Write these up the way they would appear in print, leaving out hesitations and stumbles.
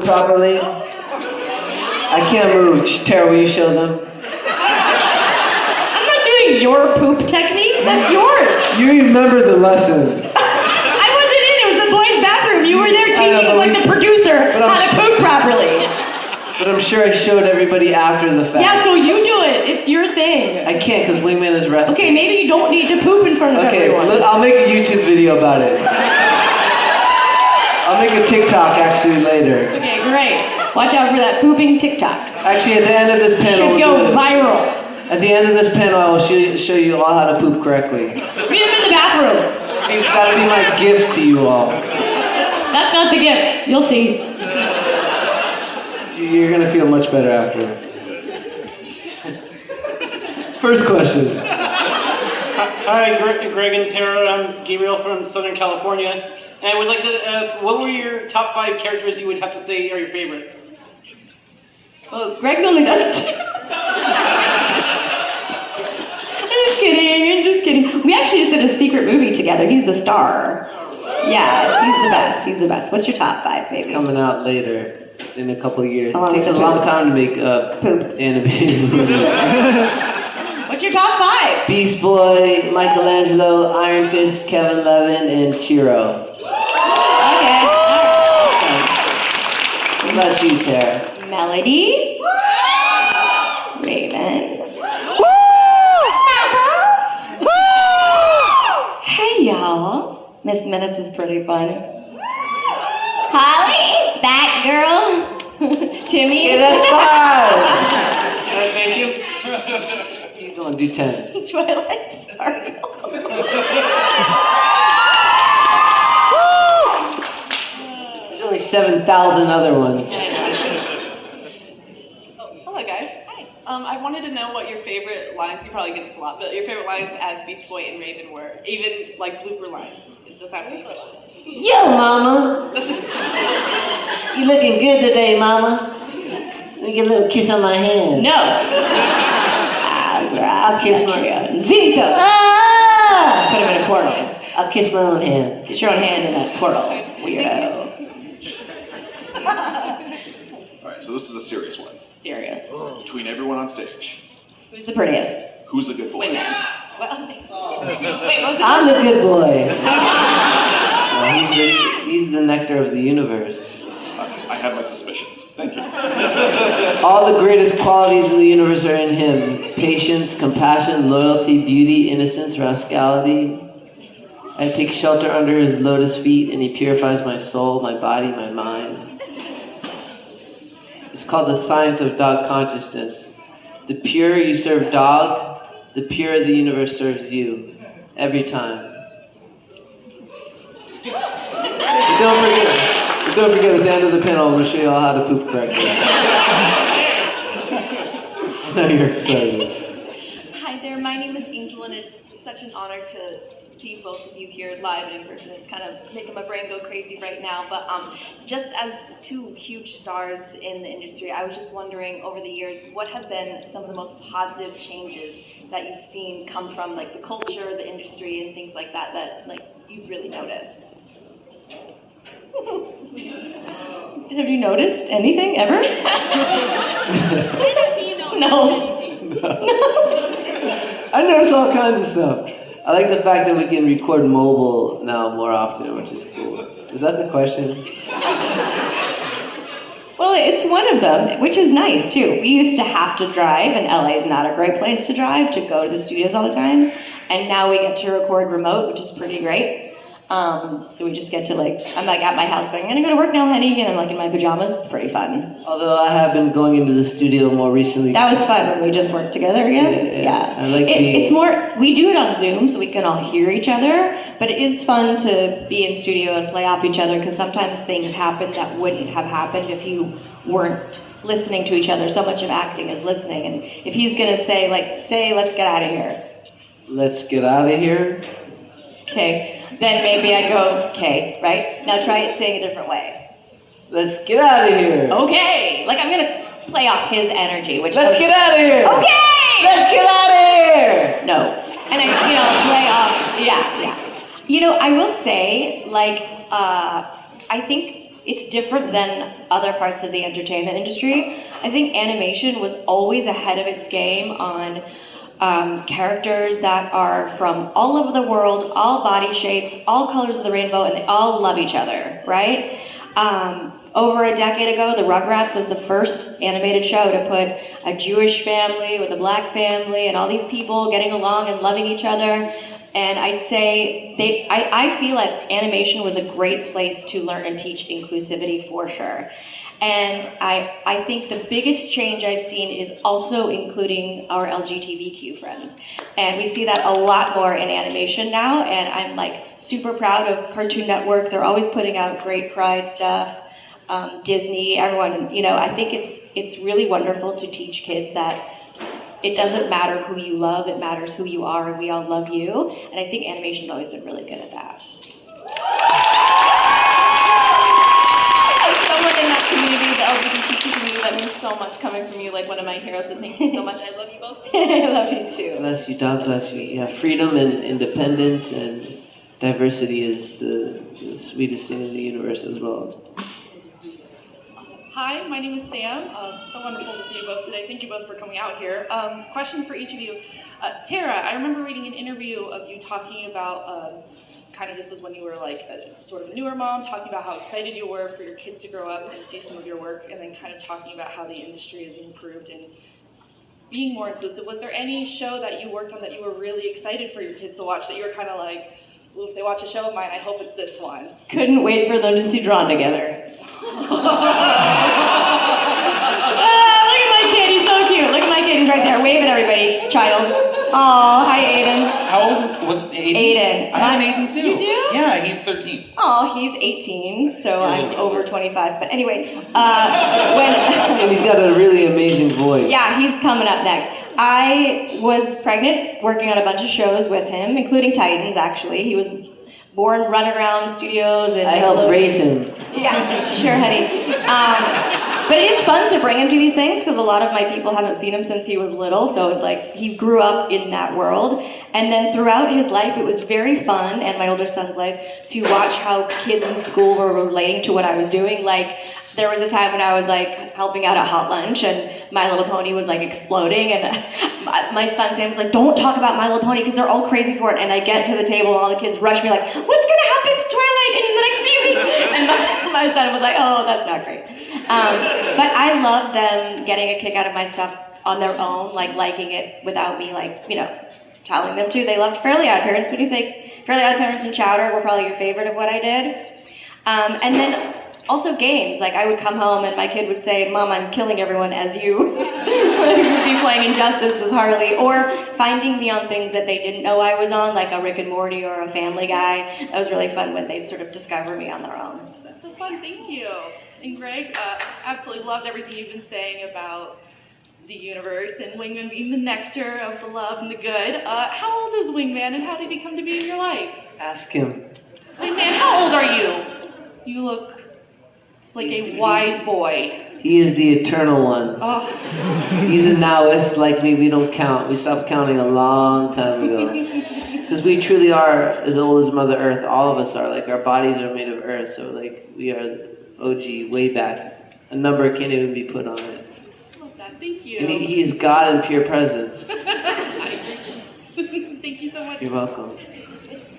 properly. I can't move. Tara, will you show them? I'm not doing your poop technique. That's yours. You remember the lesson. I wasn't in. It was the boys' bathroom. You were there teaching like the producer how to poop properly. But I'm sure I showed everybody after the fact. Yeah, so you do it. It's your thing. I can't because Wingman is resting. Okay, maybe you don't need to poop in front of everyone. Okay, I'll make a YouTube video about it. I'll make a TikTok actually later. Okay, great. Watch out for that pooping TikTok. Actually, at the end of this panel, should go viral. At the end of this panel, I will show you all how to poop correctly. Meet him in the bathroom. That'll be my gift to you all. That's not the gift. You'll see. You're gonna feel much better after. First question. Hi, Greg and Tara. I'm Gabriel from Southern California. And I would like to ask, what were your top 5 characters you would have to say are your favorites? Well, Greg's only done 2. I'm just kidding. We actually just did a secret movie together. He's the star. Yeah, he's the best. What's your top 5, baby? It's coming out later, in a couple of years. It takes a long time to make poop animated movies. What's your top 5? Beast Boy, Michelangelo, Iron Fist, Kevin Levin, and Chiro. Okay. What about you, Tara? Melody. Raven. Hey, y'all. Miss Minutes is pretty funny. Holly. Batgirl. Timmy. Yeah, that's 5. Thank you. Keep going, do 10. Twilight Sparkle. There's only 7,000 other ones. Hello guys. Hi. I wanted to know what your favorite lines, you probably get this a lot, but your favorite lines as Beast Boy and Raven were. Even like blooper lines. Does that have any question? Yo, mama. You looking good today, mama. Let me get a little kiss on my hand. No. I'll kiss my Zinto. Ah! Put him in a portal. I'll kiss my own hand. Get your own hand in that portal, weirdo. Alright, so this is a serious one. Serious. Between everyone on stage, Who's the prettiest? who's the good boy? Women. Well, thanks. Wait, what was the I'm the good boy. He's the nectar of the universe. I had my suspicions. Thank you. All the greatest qualities in the universe are in him. Patience, compassion, loyalty, beauty, innocence, rascality. I take shelter under his lotus feet, and he purifies my soul, my body, my mind. It's called the science of dog consciousness. The pure you serve dog, the pure the universe serves you. Every time. But don't forget, at the end of the panel, I'm going to show you all how to poop correctly. I know you're excited. Hi there, my name is Angel, and it's such an honor to see both of you here live and in person. It's kind of making my brain go crazy right now, but just as 2 huge stars in the industry, I was just wondering over the years, what have been some of the most positive changes that you've seen come from like the culture, the industry, and things like that like you've really noticed? Have you noticed anything ever? No. I notice all kinds of stuff. I like the fact that we can record mobile now more often, which is cool. Is that the question? Well, it's one of them, which is nice too. We used to have to drive, and LA is not a great place to drive to go to the studios all the time. And now we get to record remote, which is pretty great. So we just get to I'm like at my house going, I'm gonna go to work now, honey, and I'm like in my pajamas. It's pretty fun. Although I have been going into the studio more recently. That was fun when we just worked together again. Yeah. I like it's more, we do it on Zoom so we can all hear each other, but it is fun to be in studio and play off each other because sometimes things happen that wouldn't have happened if you weren't listening to each other. So much of acting is listening, and if he's gonna say, let's get out of here. Let's get out of here? Okay. Then maybe I go, okay, right? Now try it saying a different way. Let's get out of here. Okay. Like I'm gonna play off his energy, which Let's get out of here. Okay. Let's get out of here. No. And I, play off. Yeah. I will say, I think it's different than other parts of the entertainment industry. I think animation was always ahead of its game on characters that are from all over the world, all body shapes, all colors of the rainbow, and they all love each other, right? Over a decade ago, the Rugrats was the first animated show to put a Jewish family with a black family and all these people getting along and loving each other. And I'd say I feel like animation was a great place to learn and teach inclusivity for sure. And I think the biggest change I've seen is also including our LGBTQ friends. And we see that a lot more in animation now, and I'm like super proud of Cartoon Network. They're always putting out great Pride stuff. Disney, everyone, you know, I think it's really wonderful to teach kids that it doesn't matter who you love, it matters who you are, and we all love you. And I think animation's always been really good at that. As someone in that community, the LGBTQ community, that means so much coming from you, like one of my heroes, and thank you so much. I love you both. I love you too. Bless you, God bless you. Yeah, freedom and independence and diversity is the sweetest thing in the universe as well. Hi, my name is Sam. So wonderful to see you both today. Thank you both for coming out here. Questions for each of you. Tara, I remember reading an interview of you talking about, kind of this was when you were like a sort of newer mom, talking about how excited you were for your kids to grow up and see some of your work, and then kind of talking about how the industry has improved and being more inclusive. Was there any show that you worked on that you were really excited for your kids to watch, that you were kind of like, ooh, if they watch a show of mine, I hope it's this one? Couldn't wait for them to see Drawn together. Look at my kid, he's so cute. Look at my kid, he's right there. Wave at everybody, child. Oh, hi Aiden. How old is, what's Aiden? Aiden. I have an Aiden too. You do? Yeah, he's 13. Oh, he's 18, so I'm over 25. But anyway, And he's got a really amazing voice. yeah, he's coming up next. I was pregnant, working on a bunch of shows with him, including Titans, actually. He was born running around studios and I helped raise him. Yeah, sure, honey. But it is fun to bring him to these things because a lot of my people haven't seen him since he was little, so it's like he grew up in that world. And then throughout his life, it was very fun, and my older son's life, to watch how kids in school were relating to what I was doing. Like, there was a time when I was like helping out at Hot Lunch and My Little Pony was like exploding, and my son Sam was like, don't talk about My Little Pony because they're all crazy for it. And I get to the table and all the kids rush me like, what's gonna happen to Twilight in the next season? And my son was like, oh, that's not great. But I love them getting a kick out of my stuff on their own, like liking it without me like, you know, telling them to. They loved Fairly Odd Parents. Would you say Fairly Odd Parents and Chowder were probably your favorite of what I did? And then also games, like I would come home and my kid would say, Mom, I'm killing everyone as you. Would be playing Injustice as Harley, or finding me on things that they didn't know I was on, like a Rick and Morty or a Family Guy. That was really fun when they'd sort of discover me on their own. That's so fun, thank you. And Greg, absolutely loved everything you've been saying about the universe and Wingman being the nectar of the love and the good. How old is Wingman and how did he come to be in your life? Ask him. Wingman, how old are you? You look like a wise boy. He is the eternal one. Oh. He's a nowist like me. We don't count. We stopped counting a long time ago. Because we truly are as old as Mother Earth. All of us are. Like, our bodies are made of earth. So, like, we are OG way back. A number can't even be put on it. I love that. Thank you. And he is God in pure presence. Thank you so much. You're welcome.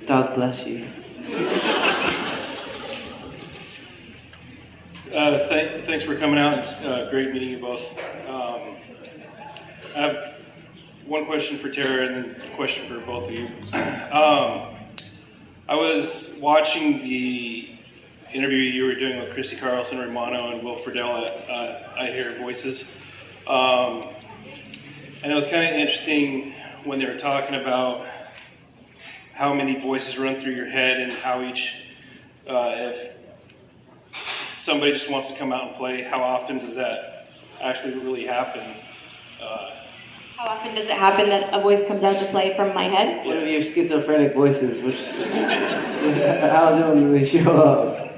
God bless you. Thanks for coming out. It's great meeting you both. I have one question for Tara and then a question for both of you. I was watching the interview you were doing with Christy Carlson Romano and Will Friedle at I Hear Voices. And it was kind of interesting when they were talking about how many voices run through your head and how each, if somebody just wants to come out and play, how often does that actually really happen? How often does it happen that a voice comes out to play from my head? One of your schizophrenic voices, which how's it when they show up?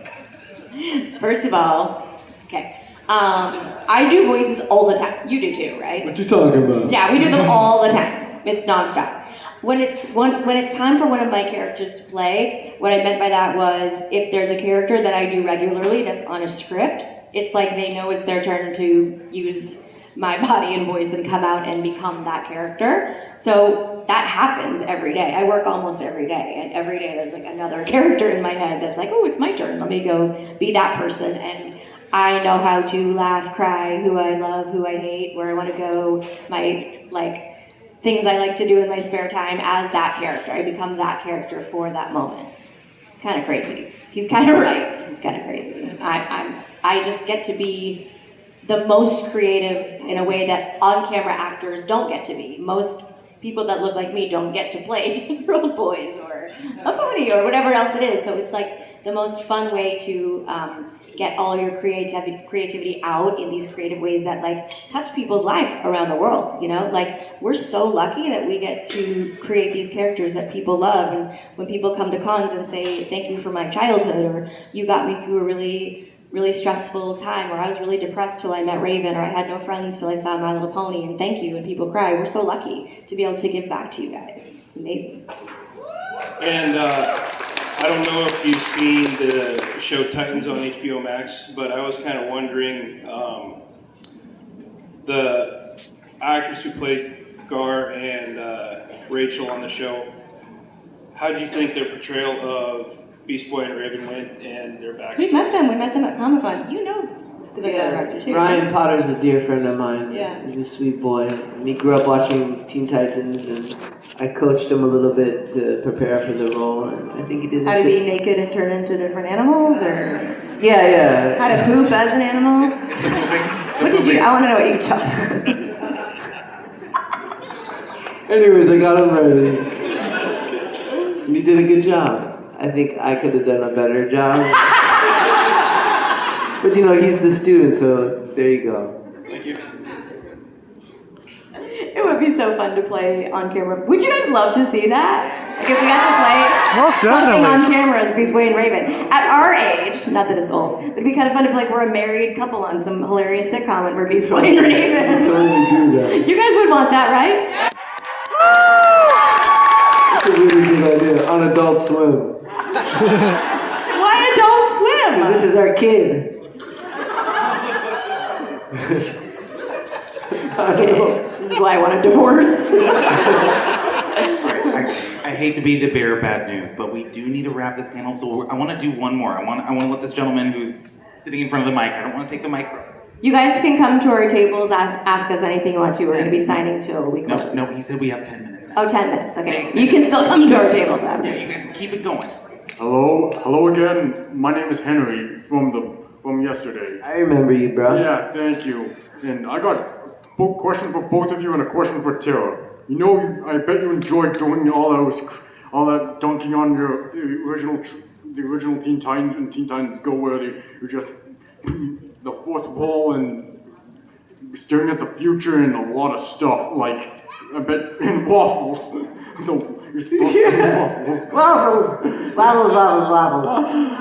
First of all, okay. I do voices all the time. You do too, right? What you talking about? Yeah, we do them all the time. It's nonstop. when it's time for one of my characters to play, what I meant by that was if there's a character that I do regularly that's on a script, it's like they know it's their turn to use my body and voice and come out and become that character. So that happens every day. I work almost every day, and every day there's like another character in my head that's like, oh, it's my turn. Let me go be that person. And I know how to laugh, cry, who I love, who I hate, where I want to go, my like things I like to do in my spare time as that character. I become that character for that moment. It's kind of crazy. He's kind of right. It's kind of crazy. I just get to be the most creative in a way that on-camera actors don't get to be. Most people that look like me don't get to play 10-year-old boys or a pony or whatever else it is. So it's like the most fun way to get all your creativity out in these creative ways that like touch people's lives around the world, you know? Like, we're so lucky that we get to create these characters that people love, and when people come to cons and say, thank you for my childhood, or you got me through a really stressful time, or I was really depressed till I met Raven, or I had no friends till I saw My Little Pony, and thank you, and people cry. We're so lucky to be able to give back to you guys. It's amazing. And I don't know if you've seen the show Titans on HBO Max, but I was kind of wondering, the actors who played Gar and Rachel on the show, how did you think their portrayal of Beast Boy and Raven went and their backstory? We met them at Comic-Con. You know the director too. Ryan Potter's a dear friend of mine. Yeah. He's a sweet boy. And he grew up watching Teen Titans, and I coached him a little bit to prepare for the role, and I think he did. How to be naked and turn into different animals, or Yeah. how to poop as an animal? What did you? I want to know what you taught. Anyways, I got him ready. And he did a good job. I think I could have done a better job. But you know, he's the student, so there you go. Thank you. It would be so fun to play on camera. Would you guys love to see that? Like if we got to play Most something definitely. on camera as Beast Boy and Raven. At our age, not that it's old, but it'd be kind of fun if like we're a married couple on some hilarious sitcom and we're Beast Boy and Raven. Totally do that. You guys would want that, right? That's a really good idea. On Adult Swim. Why Adult Swim? Because this is our kid. I don't know. This is why I want a divorce. I hate to be the bearer of bad news, but we do need to wrap this panel. So I want to do one more. I want to let this gentleman who's sitting in front of the mic. I don't want to take the mic. You guys can come to our tables, ask us anything you want to. We're going to be signing till we close. No, he said we have 10 minutes now. Oh, 10 minutes. Okay. You can still come to our tables after. Yeah, you guys can keep it going. Hello again. My name is Henry from yesterday. I remember you, bro. Yeah, thank you. And I got a question for both of you and a question for Tara. You know, I bet you enjoyed doing all that dunking on the original Teen Titans and Teen Titans Go, where you just the fourth wall and staring at the future and a lot of stuff. Like, I bet in waffles. No, you're supposed to do waffles. Waffles! Waffles, waffles, waffles.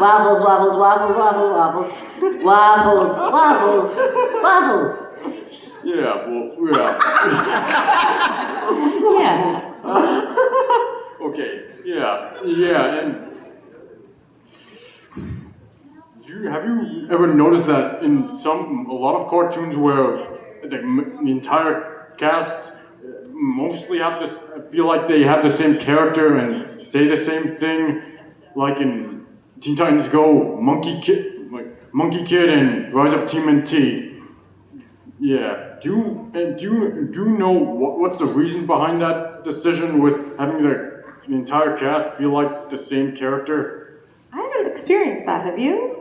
Waffles, waffles, waffles, waffles, waffles. Waffles, waffles, waffles. Yeah, well, yeah. Yeah. Okay, yeah, and have you ever noticed that in a lot of cartoons where the entire cast mostly feel like they have the same character and say the same thing, like in Teen Titans Go, Monkey Kid and Rise of TMNT. Yeah. Do you know what's the reason behind that decision with having the entire cast feel like the same character? I haven't experienced that, have you?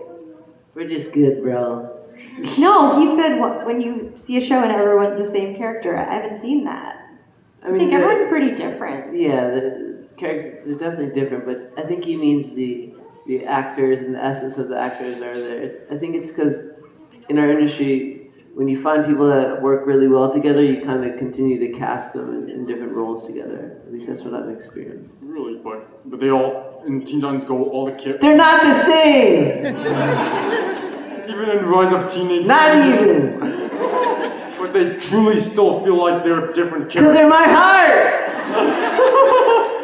We're just good, bro. No, he said when you see a show and everyone's the same character. I haven't seen that. I think everyone's pretty different. Yeah, the characters are definitely different, but I think he means the actors and the essence of the actors are there. I think it's because in our industry, when you find people that work really well together, you kind of continue to cast them in different roles together. At least that's what I've experienced. Really, but they all in Teen Titans Go, all the kids. They're not the same. Even in Rise of Teenage. Not even. But they truly still feel like they're different characters. Because they're my heart.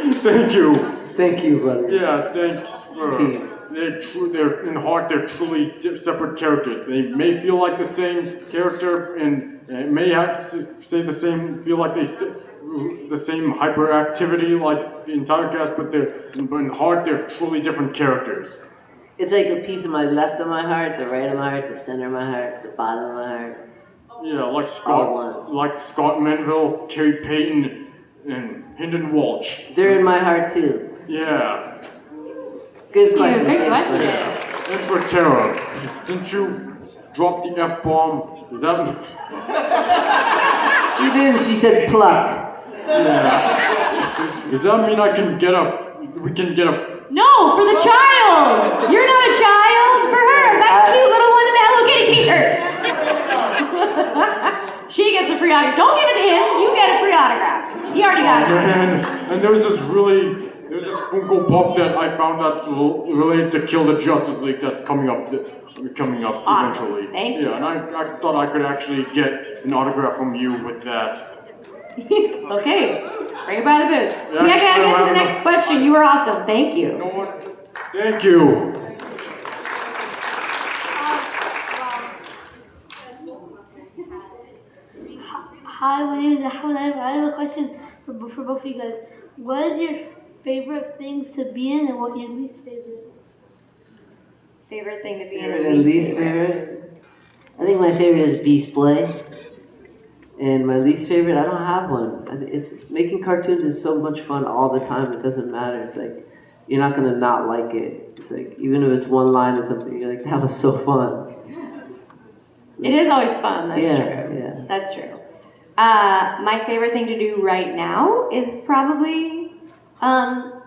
Thank you. Thank you, brother. Yeah, thanks. Please. They're in heart. They're truly separate characters. They may feel like the same character, and may have say the same. Feel like the same hyperactivity like the entire cast, but in heart they're truly different characters. It's like a piece of my left of my heart, the right of my heart, the center of my heart, the bottom of my heart. Yeah, like All Scott Menville, Carrie Payton, and Hendon Walsh. They're in my heart too. Yeah. Good question. Good Thanks, question. buddy. As for Tara, since you dropped the F-bomb, does that... She didn't. She said pluck. Yeah. Does that mean we can get a... No, for the child! You're not a child! For her! That cute little one in the Hello Kitty t-shirt! She gets a free autograph. Don't give it to him! You get a free autograph. He already got it. Man, and there's this Funko Pop that I found that's related to Kill the Justice League that's coming up Awesome. eventually. Thank you. Yeah, and I thought I could actually get an autograph from you with that. Okay, bring it by the booth. Yeah, We gotta get to the I- next question. You were awesome. Thank you. You know what? Thank you. Hi, my name is Ahmed. I have a question for both of you guys. What is your favorite things to be in, and what your least favorite? Favorite thing to be Favorite and least favorite? I think my favorite is Beast Boy. And my least favorite, I don't have one. It's making cartoons is so much fun all the time. It doesn't matter. It's like you're not gonna not like it. It's like even if it's one line or something, you're like, that was so fun. It is always fun. That's Yeah, true. yeah. That's true. My favorite thing to do right now is probably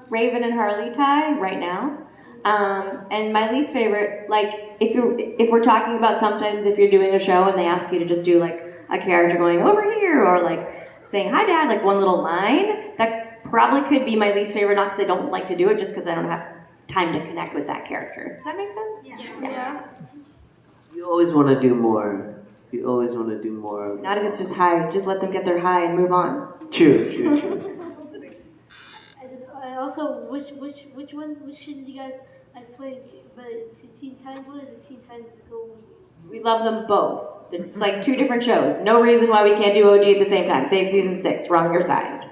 Raven and Harley tie right now. And my least favorite, like if we're talking about sometimes if you're doing a show and they ask you to just do like a character going over here or like saying hi dad, like one little line, that probably could be my least favorite, not because I don't like to do it, just because I don't have time to connect with that character. Does that make sense? Yeah. You always want to do more. You always want to do more. Not if it's just hi, just let them get their hi and move on. True. And also, which show did you guys like play? But Teen Titans one or the Teen Titans Go one? We love them both. It's like two different shows. No reason why we can't do OG at the same time. Save season 6. We're on your side.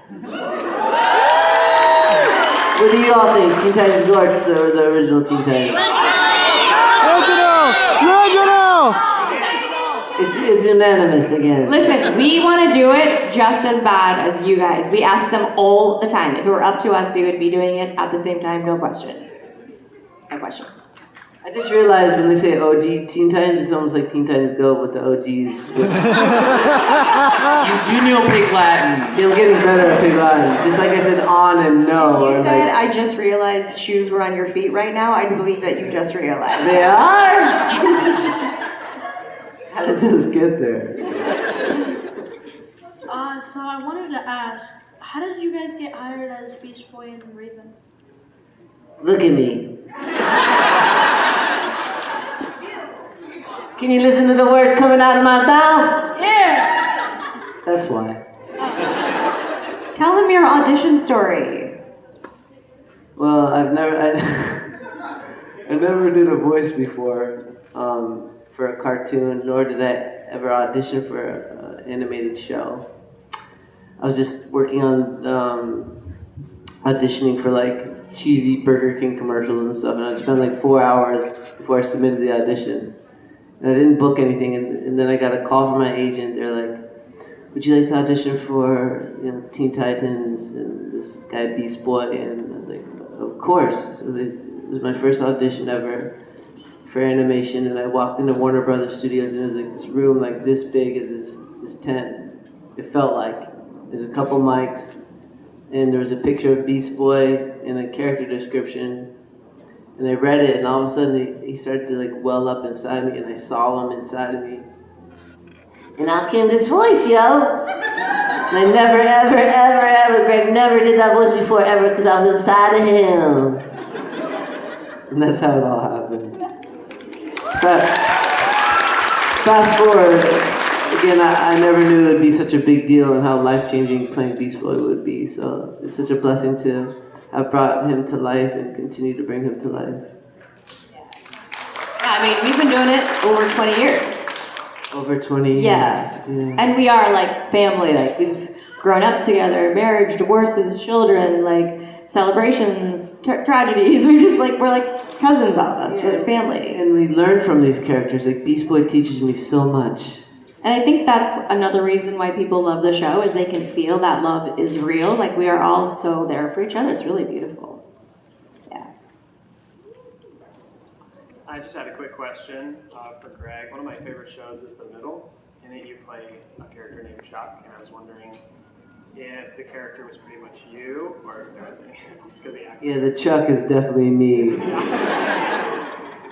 What do you all think? Teen Titans Go or the original Teen Titans? It's unanimous again. Listen, we want to do it just as bad as you guys. We ask them all the time. If it were up to us, we would be doing it at the same time. No question. No question. I just realized when they say OG Teen Titans, it's almost like Teen Titans Go with the OGs. You do know Pig Latin. See, I'm getting better at Pig Latin. Just like I said on and no. You or said, like, I just realized shoes were on your feet right now. I believe that you just realized. they are? How did those get there? So I wanted to ask, how did you guys get hired as Beast Boy and Raven? Look at me. Can you listen to the words coming out of my mouth? Yeah. That's why. Tell them your audition story. Well, I never did a voice before for a cartoon, nor did I ever audition for an animated show. I was just working on auditioning for like cheesy Burger King commercials and stuff, and I'd spend like 4 hours before I submitted the audition. And I didn't book anything, and then I got a call from my agent. They're like, would you like to audition for Teen Titans and this guy Beast Boy? And I was like, of course. So it was my first audition ever for animation, and I walked into Warner Brothers Studios, and it was like this room like this big as this tent. It felt like. There's a couple mics, and there was a picture of Beast Boy and a character description. And I read it, and all of a sudden he started to like well up inside me, and I saw him inside of me. And out came this voice, yo! And I never, ever, Greg never did that voice before, ever, because I was inside of him. And that's how it all happened. But fast forward, again, I never knew it would be such a big deal and how life-changing playing Beast Boy would be. So it's such a blessing to have brought him to life and continue to bring him to life. I mean, we've been doing it over 20 years. Over 20 years. Yeah. And we are like family. Like we've grown up together, marriage, divorces, children, like celebrations, tragedies. We're like cousins, all of us. We're the family. And we learn from these characters. Like Beast Boy teaches me so much. And I think that's another reason why people love the show is they can feel that love is real. Like we are all so there for each other. It's really beautiful. Yeah. I just had a quick question for Greg. One of my favorite shows is The Middle. In it, you play a character named Chuck, and I was wondering if the character was pretty much you, or if there was anything else because the accent. Yeah, the Chuck is definitely me.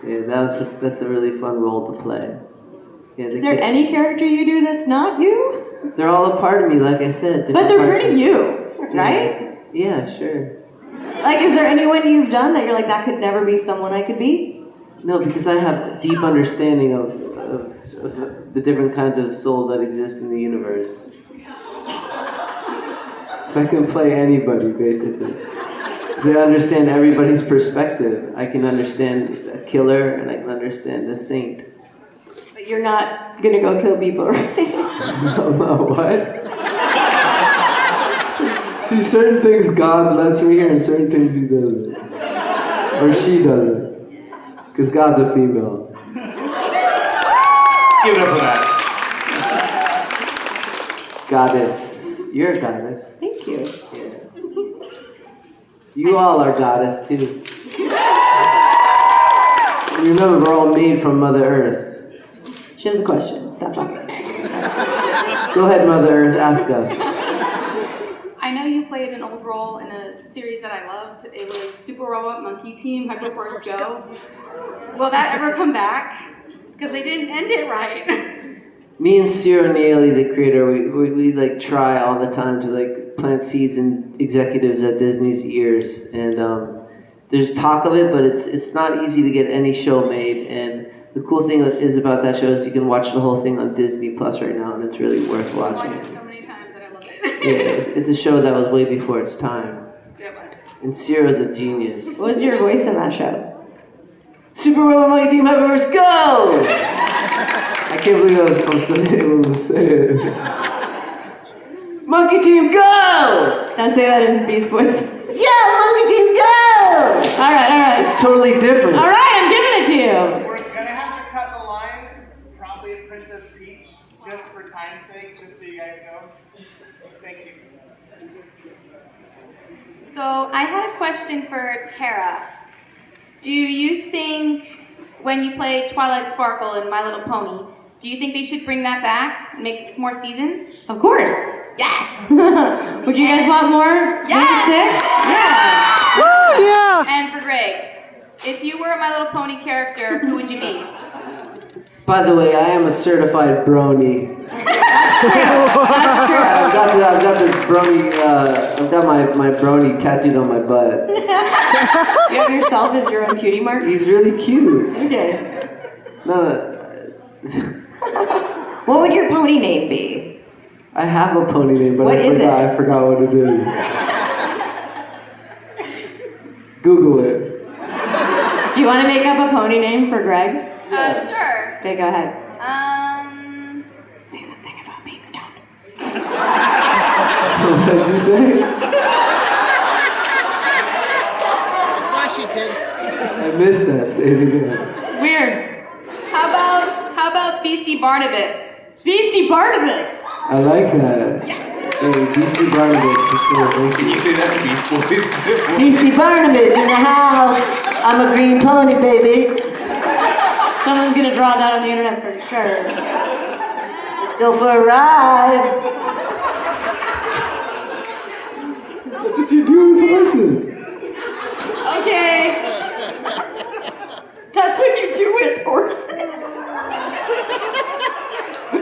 Yeah, that's a really fun role to play. Yeah, Is there any character you do that's not you? They're all a part of me, like I said. But they're different pretty parts you, right? Yeah, sure. Like, is there anyone you've done that you're like, that could never be someone I could be? No, because I have a deep understanding of the different kinds of souls that exist in the universe. So I can play anybody, basically. Because I understand everybody's perspective. I can understand a killer, and I can understand a saint. But you're not gonna go kill people, right? No, what? See, certain things God lets me hear, and certain things He doesn't. Or she doesn't. Because God's a female. Give it up for that. Goddess. You're a goddess. Thank you. Yeah. You all are goddess, too. And remember, we're all made from Mother Earth. She has a question. Stop talking. Go ahead, Mother Earth, ask us. I know you played an old role in a series that I loved. It was Super Robot Monkey Team Hyperforce Go. Will that ever come back? Because they didn't end it right. Me and Ciro Neely, the creator, we like try all the time to like plant seeds in executives at Disney's ears. And there's talk of it, but it's not easy to get any show made. And the cool thing is about that show is you can watch the whole thing on Disney Plus right now, and it's really worth watching. I've watched it so many times that I love it. Yeah, it's a show that was way before its time. And Ciro's a genius. What was your voice in that show? Super Robot Monkey Team Hyperverse, go! I can't believe I was able to say it. Monkey Team, go! Now say that in Beast Boys. Yeah, Monkey Team, go! All right. It's totally different. All right, I'm giving it to you. We're gonna have to cut the line, probably at Princess Peach, just for time's sake, just so you guys know. Thank you. So I had a question for Tara. Do you think when you play Twilight Sparkle in My Little Pony, do you think they should bring that back, make more seasons? Of course. Yes. Would you guys want more? Yes. 6? Yeah. Woo, yeah. And for Greg, if you were a My Little Pony character, who would you be? By the way, I am a certified brony. That's true. I've got this brony, I've got my brony tattooed on my butt. You have yourself as your own cutie mark? He's really cute. Okay. No. What would your pony name be? I have a pony name, but I forgot what it is. Google it. Do you want to make up a pony name for Greg? Sure. Okay, go ahead. Say something about being stoned. What did you say? Washington. I missed that. Say it again. Weird. How about Beastie Barnabas? Beastie Barnabas. I like that. Hey, Beastie Barnabas. Can you say that to Beast Boys? Beastie Barnabas in the house. I'm a green pony, baby. Someone's gonna draw that on the internet for sure. Let's go for a ride. That's what you do with horses. Okay. That's what you do with horses.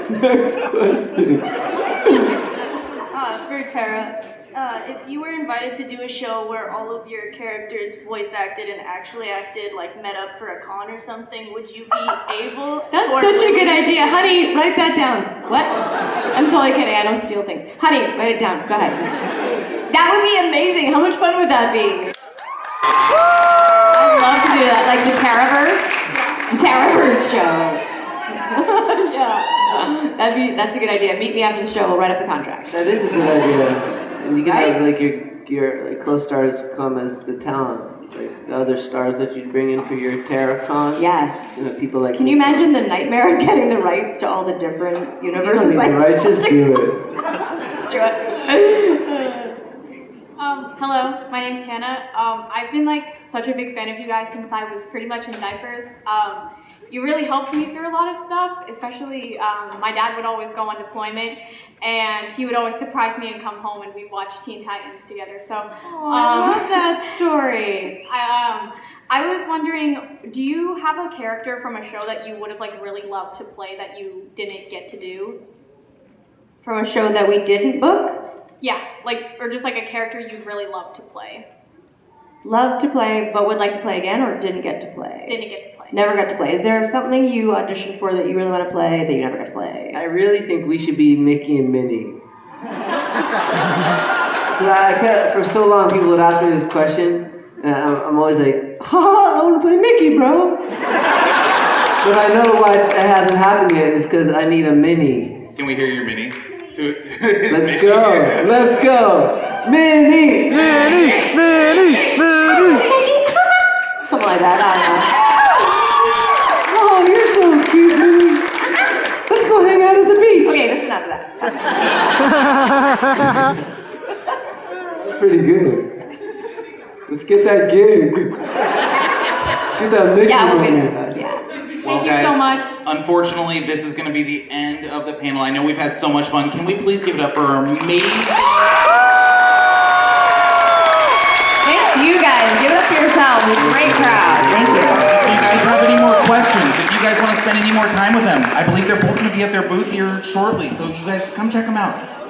Next question. For Tara, If you were invited to do a show where all of your characters voice acted and actually acted, like met up for a con or something, would you be able? That's such a good idea. Honey, write that down. What? I'm totally kidding. I don't steal things. Honey, write it down. Go ahead. That would be amazing. How much fun would that be? I'd love to do that. Like the Terraverse show. Yeah. That's a good idea. Meet me after the show. We'll write up the contract. That is a good idea. And you can have like your like co-stars come as the talent, like the other stars that you bring in for your TerraCon. Yeah. You know, people like. Can you imagine the nightmare of getting the rights to all the different universes? You don't need the rights, just do it. Just do it. Hello, my name's Hannah. I've been like such a big fan of you guys since I was pretty much in diapers. You really helped me through a lot of stuff, especially my dad would always go on deployment and he would always surprise me and come home and we'd watch Teen Titans together. So I love that story. I was wondering, do you have a character from a show that you would have like really loved to play that you didn't get to do? From a show that we didn't book? Yeah, like, or just like a character you'd really love to play. Love to play, but would like to play again, or didn't get to play? Didn't get to play. Never got to play. Is there something you auditioned for that you really want to play that you never got to play? I really think we should be Mickey and Minnie. For so long, people would ask me this question, and I'm always like, I want to play Mickey, bro. But I know why it hasn't happened yet. It's because I need a Minnie. Can we hear your Minnie? Let's go. Let's go. Minnie. Minnie. Minnie. Minnie. Something like that. I Oh, you're so cute, Minnie. Let's go hang out at the beach. don't know. Okay, that's enough of that. That's pretty good. Let's get that gig. Let's get that Mickey Yeah, we'll on get it. those, yeah. Well, Thank guys, you so much. Unfortunately, this is going to be the end of the panel. I know we've had so much fun. Can we please give it up for our amazing... Thanks to you guys. Give it up for yourselves. It's a great crowd. Thank you. If you guys have any more questions, if you guys want to spend any more time with them, I believe they're both going to be at their booth here shortly. So you guys come check them out.